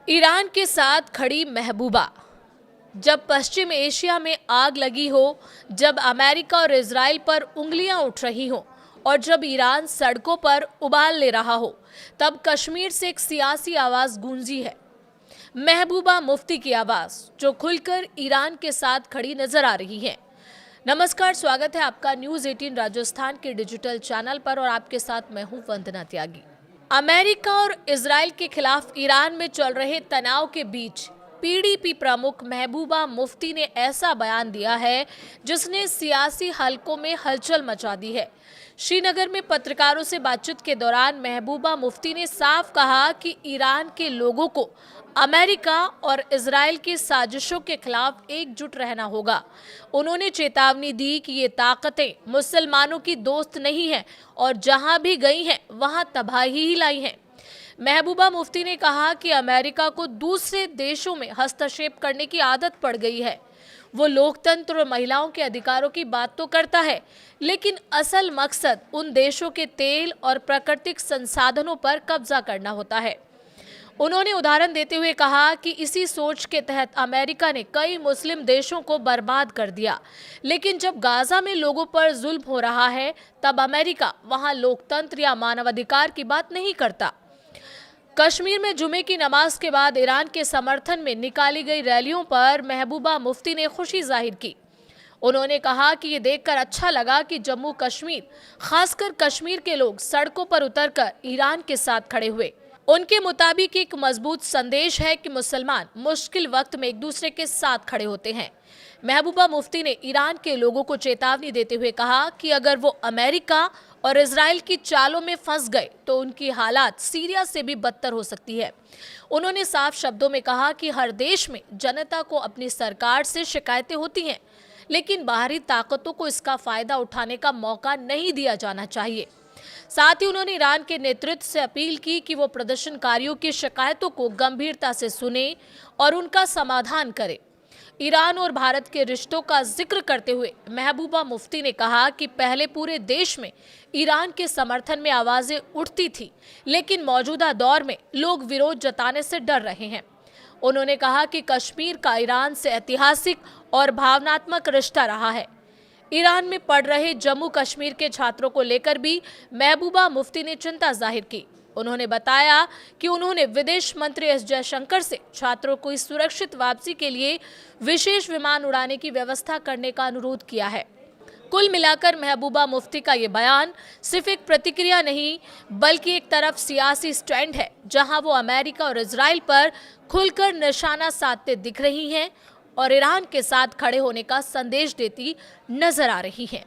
Iran के साथ खड़ी महबूबा। जब पश्चिम एशिया में आग लगी हो, जब अमेरिका और इजराइल पर उंगलियां उठ रही हों और जब ईरान सड़कों पर उबाल ले रहा हो, तब कश्मीर से एक सियासी आवाज गूंजी है। महबूबा मुफ्ती की आवाज, जो खुलकर ईरान के साथ खड़ी नजर आ रही है। नमस्कार, स्वागत है आपका न्यूज 18 राजस्थान के डिजिटल चैनल पर और आपके साथ मैं हूं वंदना त्यागी। अमेरिका और इजराइल के खिलाफ ईरान में चल रहे तनाव के बीच पीडीपी प्रमुख महबूबा मुफ्ती ने ऐसा बयान दिया है जिसने सियासी हलकों में हलचल मचा दी है। श्रीनगर में पत्रकारों से बातचीत के दौरान महबूबा मुफ्ती ने साफ कहा कि ईरान के लोगों को अमेरिका और इजराइल की साजिशों के खिलाफ एकजुट रहना होगा। उन्होंने चेतावनी दी कि ये ताकतें मुसलमानों की दोस्त नहीं हैं और जहां भी गई हैं वहां तबाही ही लाई हैं। महबूबा मुफ्ती ने कहा कि अमेरिका को दूसरे देशों में हस्तक्षेप करने की आदत पड़ गई है। वो लोकतंत्र और महिलाओं के अधिकारों की बात तो करता है, लेकिन असल मकसद उन देशों के तेल और प्राकृतिक संसाधनों पर कब्जा करना होता है। उन्होंने उदाहरण देते हुए कहा कि इसी सोच के तहत अमेरिका ने कई मुस्लिम देशों को बर्बाद कर दिया, लेकिन जब गाजा में लोगों पर जुल्म हो रहा है तब अमेरिका वहां लोकतंत्र या मानवाधिकार की बात नहीं करता। कश्मीर में जुमे की नमाज के बाद ईरान के समर्थन में निकाली गई रैलियों पर महबूबा मुफ्ती ने खुशी जाहिर की। उन्होंने कहा कि ये देखकर अच्छा लगा कि जम्मू कश्मीर, खासकर कश्मीर के लोग सड़कों पर उतरकर ईरान के साथ खड़े हुए। उनके मुताबिक एक मजबूत संदेश है कि मुसलमान मुश्किल वक्त में एक दूसरे के साथ खड़े होते हैं। महबूबा मुफ्ती ने ईरान के लोगों को चेतावनी देते हुए कहा कि अगर वो अमेरिका और इजराइल की चालों में फंस गए तो उनकी हालात सीरिया से भी बदतर हो सकती है। उन्होंने साफ शब्दों में कहा कि हर देश में जनता को अपनी सरकार से शिकायतें होती हैं, लेकिन बाहरी ताकतों को इसका फायदा उठाने का मौका नहीं दिया जाना चाहिए। साथ ही उन्होंने ईरान के नेतृत्व से अपील की कि वो प्रदर्शनकारियों की शिकायतों को गंभीरता से सुने और उनका समाधान करे। ईरान और भारत के रिश्तों का जिक्र करते हुए महबूबा मुफ्ती ने कहा कि पहले पूरे देश में ईरान के समर्थन में आवाजें उठती थी, लेकिन मौजूदा दौर में लोग विरोध जताने से डर रहे हैं। उन्होंने कहा कि कश्मीर का ईरान से ऐतिहासिक और भावनात्मक रिश्ता रहा है। ईरान में पढ़ रहे जम्मू कश्मीर के छात्रों को लेकर भी महबूबा मुफ्ती ने चिंता जाहिर की। उन्होंने बताया कि उन्होंने विदेश मंत्री एस जयशंकर से छात्रों को इस सुरक्षित वापसी के लिए विशेष विमान उड़ाने की व्यवस्था करने का अनुरोध किया है। कुल मिलाकर महबूबा मुफ्ती का ये बयान सिर्फ एक प्रतिक्रिया नहीं, बल्कि एक तरफ सियासी स्टैंड है, जहां वो अमेरिका और इजराइल पर खुलकर निशाना साधते दिख रही हैं और ईरान के साथ खड़े होने का संदेश देती नजर आ रही हैं।